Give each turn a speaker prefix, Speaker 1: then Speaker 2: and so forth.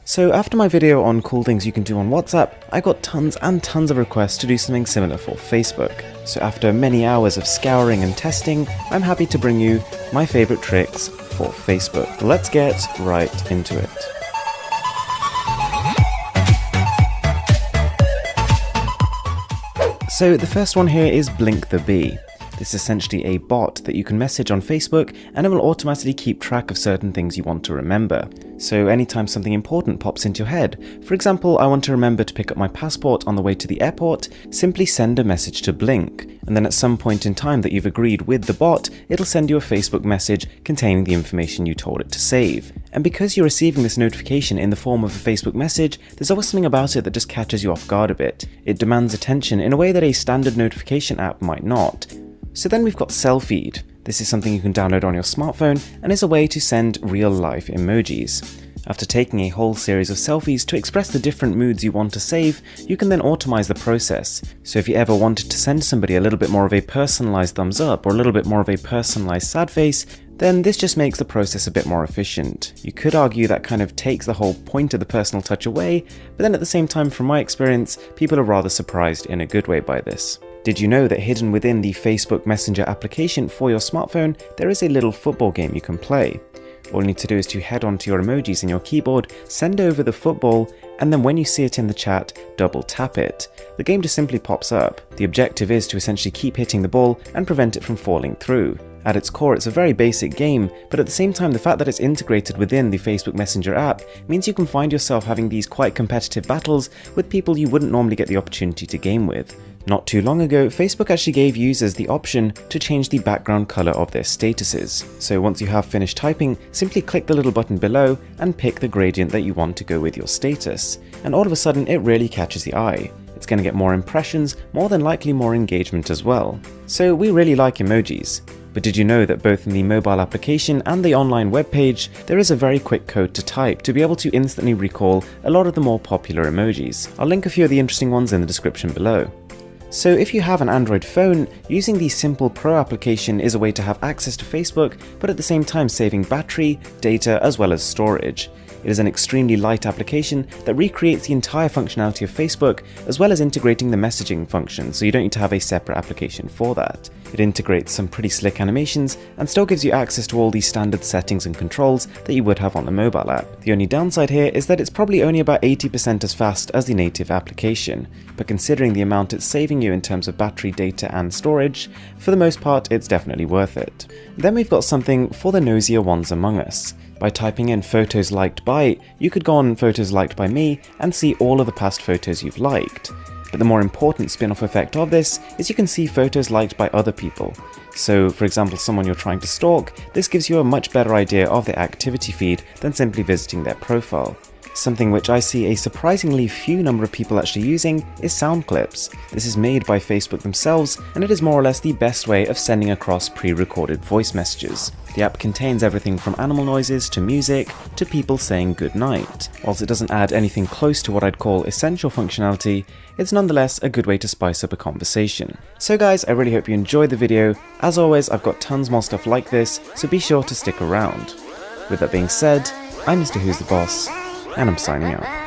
Speaker 1: So after my video on cool things you can do on WhatsApp, I got tons and tons of requests to do something similar for Facebook. So after many hours of scouring and testing, I'm happy to bring you my favorite tricks for Facebook. Let's get right into it. So the first one here is Blink the Bee. This is essentially a bot that you can message on Facebook and it will automatically keep track of certain things you want to remember. So anytime something important pops into your head, for example, I want to remember to pick up my passport on the way to the airport, simply send a message to Blink. And then at some point in time that you've agreed with the bot, it'll send you a Facebook message containing the information you told it to save. And because you're receiving this notification in the form of a Facebook message, there's always something about it that just catches you off guard a bit. It demands attention in a way that a standard notification app might not. So then we've got Selfeed. This is something you can download on your smartphone and is a way to send real-life emojis. After taking a whole series of selfies to express the different moods you want to save, you can then automize the process. So if you ever wanted to send somebody a little bit more of a personalized thumbs up or a little bit more of a personalized sad face, then this just makes the process a bit more efficient. You could argue that kind of takes the whole point of the personal touch away, but then at the same time, from my experience, people are rather surprised in a good way by this. Did you know that hidden within the Facebook Messenger application for your smartphone, there is a little football game you can play? All you need to do is to head onto your emojis in your keyboard, send over the football, and then when you see it in the chat, double tap it. The game just simply pops up. The objective is to essentially keep hitting the ball and prevent it from falling through. At its core, it's a very basic game, but at the same time, the fact that it's integrated within the Facebook Messenger app means you can find yourself having these quite competitive battles with people you wouldn't normally get the opportunity to game with. Not too long ago, Facebook actually gave users the option to change the background color of their statuses. So once you have finished typing, simply click the little button below and pick the gradient that you want to go with your status. And all of a sudden, it really catches the eye. It's going to get more impressions, more than likely more engagement as well. So we really like emojis. But did you know that both in the mobile application and the online webpage, there is a very quick code to type to be able to instantly recall a lot of the more popular emojis? I'll link a few of the interesting ones in the description below. So if you have an Android phone, using the Simple Pro application is a way to have access to Facebook, but at the same time saving battery, data, as well as storage. It is an extremely light application that recreates the entire functionality of Facebook, as well as integrating the messaging function, so you don't need to have a separate application for that. It integrates some pretty slick animations and still gives you access to all these standard settings and controls that you would have on the mobile app. The only downside here is that it's probably only about 80% as fast as the native application, but considering the amount it's saving you in terms of battery, data and storage, for the most part it's definitely worth it. Then we've got something for the nosier ones among us. By typing in photos liked by, you could go on photos liked by me and see all of the past photos you've liked. But the more important spin-off effect of this is you can see photos liked by other people. So for example, someone you're trying to stalk, this gives you a much better idea of their activity feed than simply visiting their profile. Something which I see a surprisingly few number of people actually using is sound clips. This is made by Facebook themselves, and it is more or less the best way of sending across pre-recorded voice messages. The app contains everything from animal noises to music to people saying goodnight. Whilst it doesn't add anything close to what I'd call essential functionality, it's nonetheless a good way to spice up a conversation. So guys, I really hope you enjoyed the video. As always, I've got tons more stuff like this, so be sure to stick around. With that being said, I'm Mr. Who's the Boss, and I'm signing out.